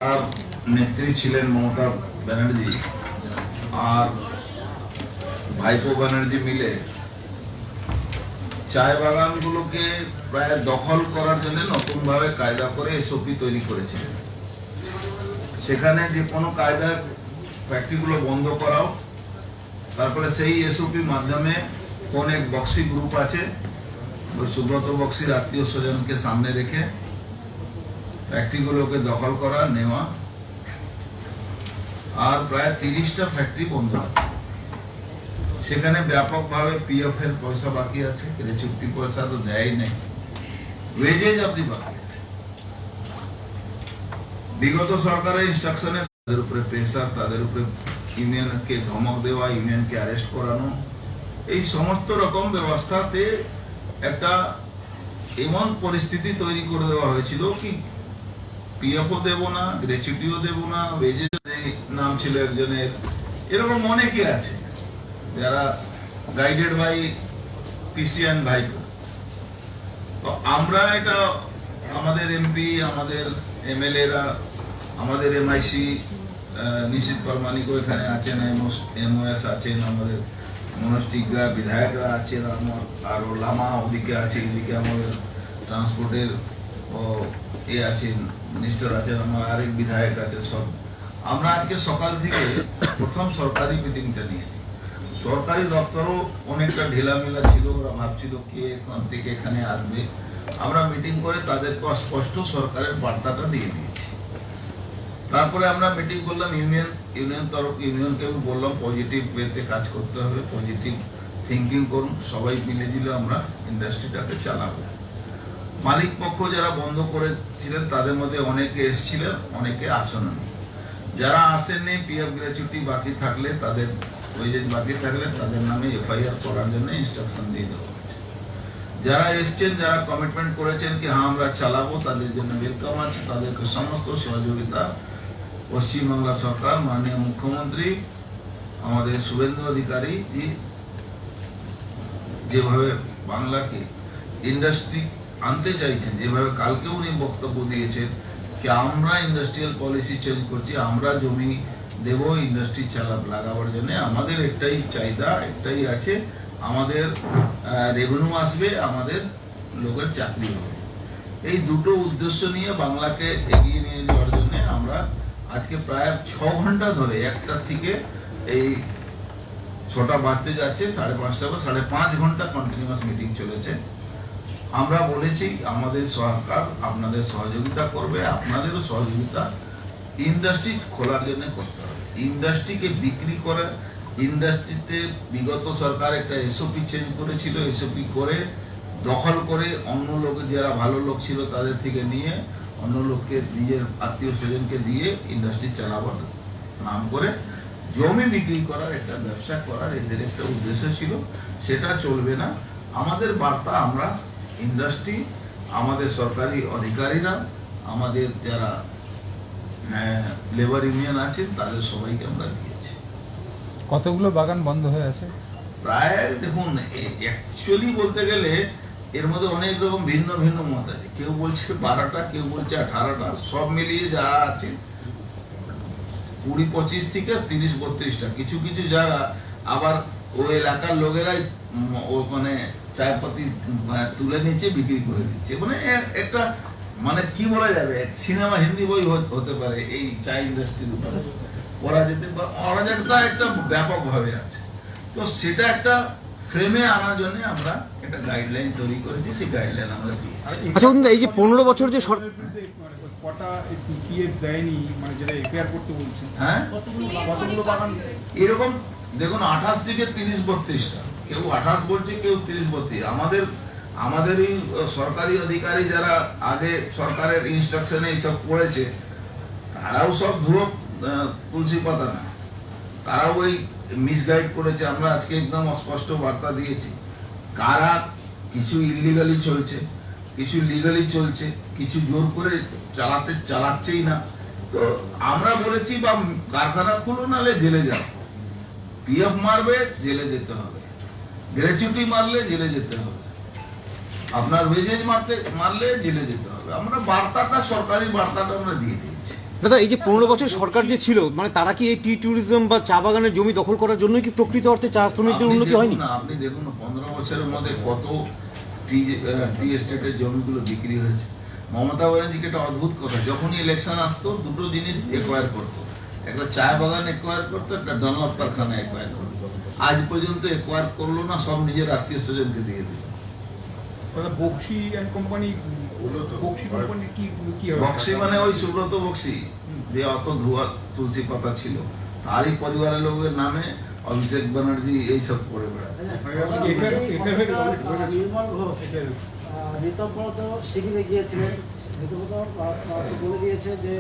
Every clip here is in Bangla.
আর নেত্রী ছিলেন মমতা ব্যানার্জি আর ভাইপো ব্যানার্জি মিলে চায় বাগানগুলোকে প্রায় দখল করার জন্য নতুন ভাবে কায়দা করে এসওপি তৈরি করেছিলেন। সেখানে যে কোনো কায়দা ফ্যাক্টরিগুলো বন্ধ করাও, তারপরে সেই এসওপি মাধ্যমে কোন এক বক্সি গ্রুপ আছে ওই সুব্রত বক্সির আত্মীয় স্বজনকে সামনে রেখে ফ্যাক্টরিগুলোকে দখল করা নেওয়া, আর প্রায় 30টা ফ্যাক্টরি বন্ধ আছে। সেখানে ব্যাপকভাবে পিএফ এর পয়সা বাকি আছে, গ্র্যাচুইটি পয়সা তো দেয়ই নেই, ওয়েজেজ অবধি বাকি আছে। বিগত সরকারের ইনস্ট্রাকশনে তাদের উপরে প্রেসার, তাদের উপরে ইউনিয়নকে ধমক দেওয়া, ইউনিয়নকে অ্যারেস্ট করানো, এই সমস্ত রকম ব্যবস্থাতে একটা এমন পরিস্থিতি তৈরি করে দেওয়া হয়েছিল কি পিএফও দেব না, গ্র্যাচুইটিও দেব না, ওয়েজেজ নাম ছিল একজনের, এরকম অনেকে আছে যারা গাইডেড বাই পিসি এন্ড ভাইপো। তো আমরা এটা আমাদের এমপি, আমাদের এমএলএরা, আমাদের এমআইসি নিশীথ প্রামাণিক এখানে আছেন, এমওএস আছেন, আমাদের মনোজ টিগ্রা বিধায়করা আছেন, আরো লামা ওদিকে আছে, এদিকে আমাদের ট্রান্সপোর্টের আছেন, মিনিস্টার আছেন, আমার আরেক বিধায়ক আছে। সব আমরা আজকে সকাল থেকে প্রথম সরকারি মিটিংটা নিয়েছি। সরকারি দপ্তরও অনেকটা ঢিলামেলা ছিল, ওরা ভাবছিল কে এখান থেকে এখানে আসবে। আমরা মিটিং করে তাদেরকে স্পষ্ট সরকারের বার্তাটা দিয়ে দিয়েছি। তারপরে আমরা মিটিং করলাম ইউনিয়নকে বললাম পজিটিভ ওয়েতে কাজ করতে হবে, পজিটিভ থিঙ্কিং করুন, সবাই মিলে দিলে আমরা ইন্ডাস্ট্রিটাকে চালাবো। মালিক পক্ষ যারা বন্ধ করেছিলেন তাদের মধ্যে অনেকে এসেছিলেন, অনেকে আসেননি। যারা আসেননি পিএফ গ্র্যাচুইটি বাকি থাকলে, তাদের ওয়েজেজ বাকি থাকলে তাদের নামে এফআইআর করার জন্য ইনস্ট্রাকশন দিয়ে দেওয়া হয়েছে। যারা এসছেন, যারা কমিটমেন্ট করেছেন কি হ্যাঁ আমরা চালাবো, তাদের জন্য ওয়েলকাম আছে। তাদেরকে সমস্ত সহযোগিতা পশ্চিমবাংলা সরকার, মাননীয় মুখ্যমন্ত্রী আমাদের শুভেন্দু অধিকারী জি যেভাবে বাংলাকে ইন্ডাস্ট্রি আনতে চাইছেন, যেভাবে কালকে উনি বক্তব্য দিয়েছেন কি আমরা ইন্ডাস্ট্রিয়াল পলিসি চেঞ্জ করছি, আমরা জমি দেব ইন্ডাস্ট্রি লাগাবার জন্য। আমাদের একটাই চাহিদা, একটাই আছে, আমাদের রেভিনিউ আসবে, আমাদের লোকের চাকরি হবে। এই দুটো উদ্দেশ্য নিয়ে বাংলাকে এগিয়ে নিয়ে যাওয়ার জন্য আমরা আজকে প্রায় 6 ঘন্টা ধরে, একটা থেকে এই 6টা বাজতে যাচ্ছে, 5:30 বা 5.5 ঘন্টা কন্টিনিউয়াস মিটিং চলেছে। আমরা বলেছি আমাদের সরকার আপনাদের সহযোগিতা করবে, আপনাদেরও সহযোগিতা ইন্ডাস্ট্রি খোলার জন্য করতে হবে। ইন্ডাস্ট্রিকে বিক্রি করে, ইন্ডাস্ট্রিতে বিগত সরকার একটা এসওপি চেঞ্জ করেছিল, এসওপি করে দখল করে অন্য লোক, যারা ভালো লোক ছিল তাদের থেকে নিয়ে অন্য লোককে, নিজের আত্মীয় স্বজনকে দিয়ে ইন্ডাস্ট্রি চালাবার নাম করে জমি বিক্রি করার একটা ব্যবসা করার এদের একটা উদ্দেশ্য ছিল। সেটা চলবে না। আমাদের বার্তা আমরা ইন্ডাস্ট্রি, আমাদের সরকারি অধিকারীরা, আমাদের যারা লেবার ইউনিয়ন আছে তাদের সবাইকে আমরা দিয়েছি। কতগুলো বাগান বন্ধ হয়ে আছে? প্রায় দেখুন, অ্যাকচুয়ালি বলতে গেলে এর মধ্যে অনেক রকম ভিন্ন ভিন্ন মত আছে। কেউ বলছে 12টা, কেউ বলছে 18টা, সব মিলিয়ে যা আছে 20-25 থেকে 30-32টা। কিছু কিছু জায়গা আবার ওই এলাকার লোকেরাই ওখানে চায়পাতি তুলে নিচ্ছে, বিক্রি করে দিচ্ছে। মানে একটা, মানে কি বলা যাবে, সিনেমা হিন্দি বই হতে পারে এই চা ইন্ডাস্ট্রির উপরে করা যেতে পারে। অরাজকতা একটা ব্যাপক ভাবে আছে। তো সেটা একটা ফ্রেমে আনার জন্য আমরা একটা গাইডলাইন তৈরি করেছি, সেই গাইডলাইন আমরা দিয়েছি। আচ্ছা বন্ধু, এই যে 15 বছর যে কটা পিএফ দেয়নি, মানে যেটা এফআইআর করতে বলছেন, হ্যাঁ কতগুলো বাগান এরকম দেখুন 28 থেকে 30-32টা, কেউ 28 বলছে, কেউ 30-32। আমাদের এই সরকারি অধিকারী যারা আগে সরকারের ইনস্ট্রাকশনে এইসব করেছে, তারাও সব ধুয়ো তুলসী পাতা না, তারাও ওই মিসগাইড করেছে। আমরা আজকে একদম স্পষ্ট বার্তা দিয়েছি কারা কিছু ইলিগালি চলছে, কিছু লিগালি চলছে, কিছু জোর করে চালাচ্ছেই না। তো আমরা বলেছি বা কারখানা খুলো, নালে জেলে যাও। পিএফ মারবে জেলে যেতে হবে, গ্র্যাচুইটি মারলে জেলে যেতে হবে, আপনার ওয়েজেজ মারলে জেলে যেতে হবে। আমরা বার্তাটা, সরকারি বার্তাটা আমরা দিয়ে দিয়েছি। দাদা এই যে 15 বছর সরকার যে ছিল মানে তারা কি এই টি ট্যুরিজম বা চা বাগানের জমি দখল করার জন্য কি প্রকৃত অর্থে চা শ্রমিকদের উন্নতি হয়নি? আপনি দেখুন 15 বছরের মধ্যে কত টি এস্টেটের জমিগুলো বিক্রি হয়েছে। মমতা ব্যানার্জিকে একটা অদ্ভুত কথা, যখনই ইলেকশন আসতো দুটো জিনিস একোয়ার করতো, একটা চা বাগান একোয়ার করতো, একটা ডনলপ কারখানা একোয়ার করতো। আজ পর্যন্ত একোয়ার করলো না, সব নিজের আত্মীয় স্বজনকে দিয়ে দিল। Bakshi and company, Bakshi company কি হবে? বক্সি মানে ওই সুব্রত বক্সি, যে অত ধোয়া তুলসী পাতা ছিল, তারই পরিবারের লোকের নামে অভিষেক ব্যানার্জি এইসব করে বেড়ায়। নির্মল ঘোষ ঋতব্রত শিবিরে গিয়েছিলেন, ঋতব্রত বলে দিয়েছে যে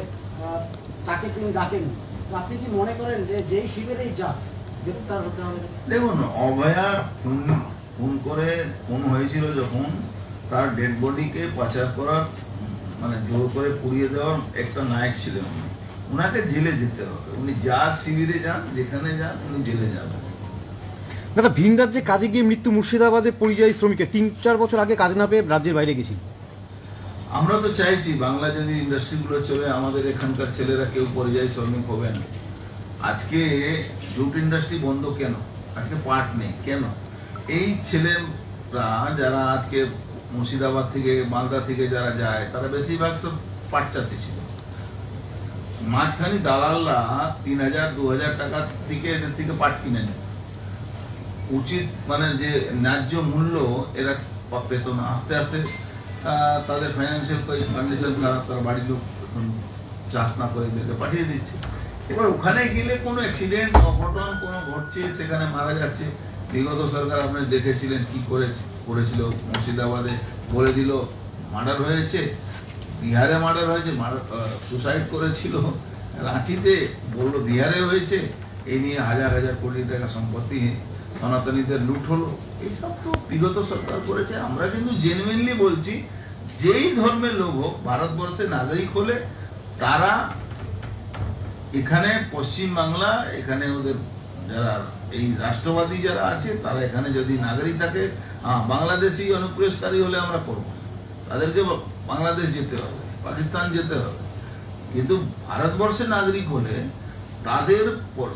তাকে তিনি ডাকেননি। তো আপনি কি মনে করেন যে যেই শিবিরেই যাক গ্রেপ্তার হতে হবে? দেখুন, অভয়া খুন করে খুন হয়েছিল যখন, তার ডেড বডিকে পাচার করার মানে জোর করে পুড়িয়ে দেওয়ার একটা নায়ক ছিলেন উনি। উনাকে জেলে যেতে হবে, উনি যা শিবিরে যান, যেখানে যান, উনি জেলে যাবেন। দাদা ভিন রাজ্যে কাজে গিয়ে মৃত্যু মুর্শিদাবাদের পরিযায়ী শ্রমিকের 3-4 বছর আগে কাজ না পেয়ে রাজ্যের বাইরে গেছিল। আমরা তো চাইছি বাংলা যদি ইন্ডাস্ট্রিগুলো চলে, আমাদের এখানকার ছেলেরা কেউ পরিযায়ী শ্রমিক হবে না। আজকে জুট ইন্ডাস্ট্রি বন্ধ কেন? আজকে পাট নেই কেন? এই ছেলেরা যারা আজকে মুর্শিদাবাদ থেকে, মালদা থেকে যারা যায়, তারা বেশিরভাগ সব পাট চাষি ছিল। মাঝখানি দালালরা 3000-2000 টাকার দিকে এদের থেকে পাট কিনে নেয়। উচিত মানে যে ন্যায্য মূল্য এরা পেত না। আস্তে আস্তে তাদের ফাইন্যান্সিয়াল কন্ডিশন খারাপ, তার বাড়ির লোক এখন চাষ না করে এদেরকে পাঠিয়ে দিচ্ছে। এবার ওখানে গেলে কোনো অ্যাক্সিডেন্ট, অঘটন কোনো ঘটছে, সেখানে মারা যাচ্ছে। বিগত সরকার আপনি দেখেছিলেন কি করেছিল মুর্শিদাবাদে, বলে দিল মার্ডার হয়েছে, বিহারে মার্ডার হয়েছে, সুসাইড করেছিল, রাঁচিতে বললো বিহারে হয়েছে। এই নিয়ে হাজার হাজার কোটি টাকা সম্পত্তি সনাতনীদের লুট হলো। এইসব তো বিগত সরকার করেছে। আমরা কিন্তু জেনুইনলি বলছি, যেই ধর্মের লোক হোক, ভারতবর্ষে নাগরিক হলে তারা এখানে পশ্চিম বাংলা, এখানে ওদের যারা এই রাষ্ট্রবাদী যারা আছে, তারা এখানে যদি নাগরিক থাকে, বাংলাদেশি অনুপ্রবেশকারী হলে আমরা করব, তাদেরকে বাংলাদেশ যেতে হবে, পাকিস্তান যেতে হবে। কিন্তু ভারতবর্ষের নাগরিক হলে তাদের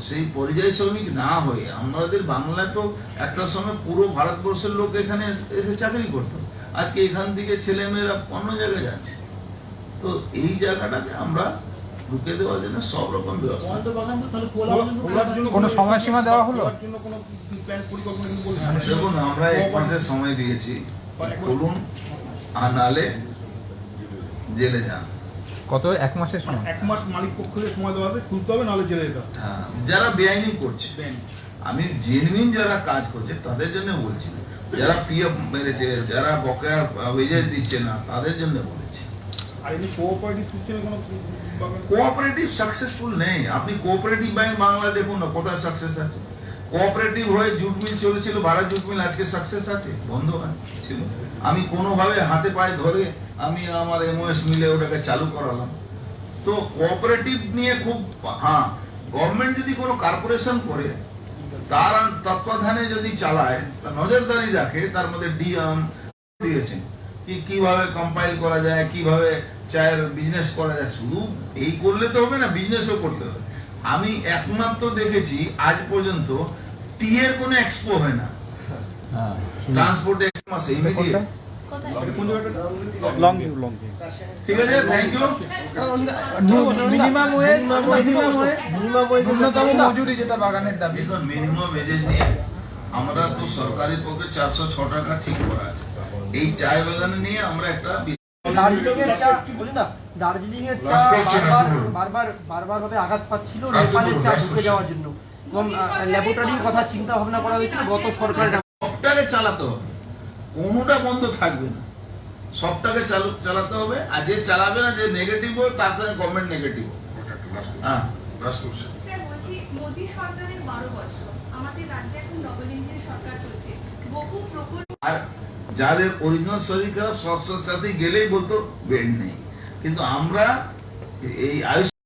সেই পরিযায়ী শ্রমিক না হয়ে, আমাদের বাংলায় তো একটা সময় পুরো ভারতবর্ষের লোক এখানে এসে চাকরি করতো। আজকে এখান থেকে ছেলে মেয়েরা অন্য জায়গায় যাচ্ছে। তো এই জায়গাটাকে আমরা ঢুকে দেওয়ার জন্য সব রকম ব্যবস্থা। কোনো সময়সীমা দেওয়া হলো? দেখুন, আমরা 1 মাসের সময় দিয়েছি, বলুন, আর নালে জেলে যান। কত? 1 মাসের সময়? 1 মাস মালিক পক্ষকে সময় দেওয়া হবে, খুলতে হবে, নাহলে জেলে যেতে হবে। হ্যাঁ, যারা বেআইনি করছে, আমি জেনুইন যারা কাজ করছে তাদের জন্য বলছি, যারা পিএফ মেরেছে, যারা বকেয়া ওয়েজেস দিচ্ছে না, তাদের জন্য বলেছি। আর এমনি কোঅপারেটিভ সিস্টেমে কোনো কোঅপারেটিভ সাকসেসফুল নেই। আপনি কোঅপারেটিভ ব্যাংক বাংলা দেখুন না, কোথায় সাকসেস আছে? কোঅপারেটিভ হয়ে জুট মিল চলেছিল, ভারত জুট মিল, আজকে সাকসেস আছে? বন্ধ ছিল। আমি কোনোভাবে হাতে পায়ে ধরে আমি আমার এমওএস মিলে ওটাকে চালু করালাম। তো কোঅপারেটিভ নিয়ে খুব, হ্যাঁ, গভর্নমেন্ট যদি কোনো কর্পোরেশন করে, তার তত্ত্বাবধানে যদি চালায়, তার নজরদারি রাখে, তার মধ্যে ডিএম দিয়েছেন কিভাবে কম্পাইল করা যায়, কিভাবে চায়ের বিজনেস করা যায়। শুধু এই করলে তো হবে না, বিজনেসও করতে হবে। আমি একমাত্র দেখেছি আজ পর্যন্ত টি এর কোনো এক্সপো হয় না, ট্রান্সপোর্ট এক্সপো আছে ইমিডিয়েট। ঠিক আছে, থ্যাংক ইউ। মিনিমাম ওয়েজ, ন্যূনতম মজুরি যেটা বাগানের দাবি। দেখুন, মিনিমাম ওয়েজেস নিয়ে আমরা তো সরকারি পক্ষে 406 টাকা ঠিক করা আছে। এই চায় বাগান নিয়ে আমরা একটা দার্জিলিং এর চা বারবার ভাবে আঘাত পাচ্ছিল নেপালের চা ঢুকে যাওয়ার জন্য, এবং ল্যাবরেটরির কথা চিন্তা ভাবনা করা হয়েছিল গত সরকারের। সবটাকে চালাতে হবে, কোনোটা বন্ধ থাকবে না, সবটাকে চালাতে হবে। আর যে চালাবে না, যে নেগেটিভ হবে, তার সঙ্গে গভর্নমেন্ট নেগেটিভ হবে। হ্যাঁ, স্যার বলছি, মোদী সরকারের 12 বছর, আমাদের রাজ্যে এখন ডবল ইঞ্জিন সরকার চলছে, বহু প্রকল্প। আর যাদের অরিজিনাল শরীর খারাপ, স্বাস্থ্যের সাথে গেলেই বলতো বেড নেই। কিন্তু আমরা এই আয়ুষ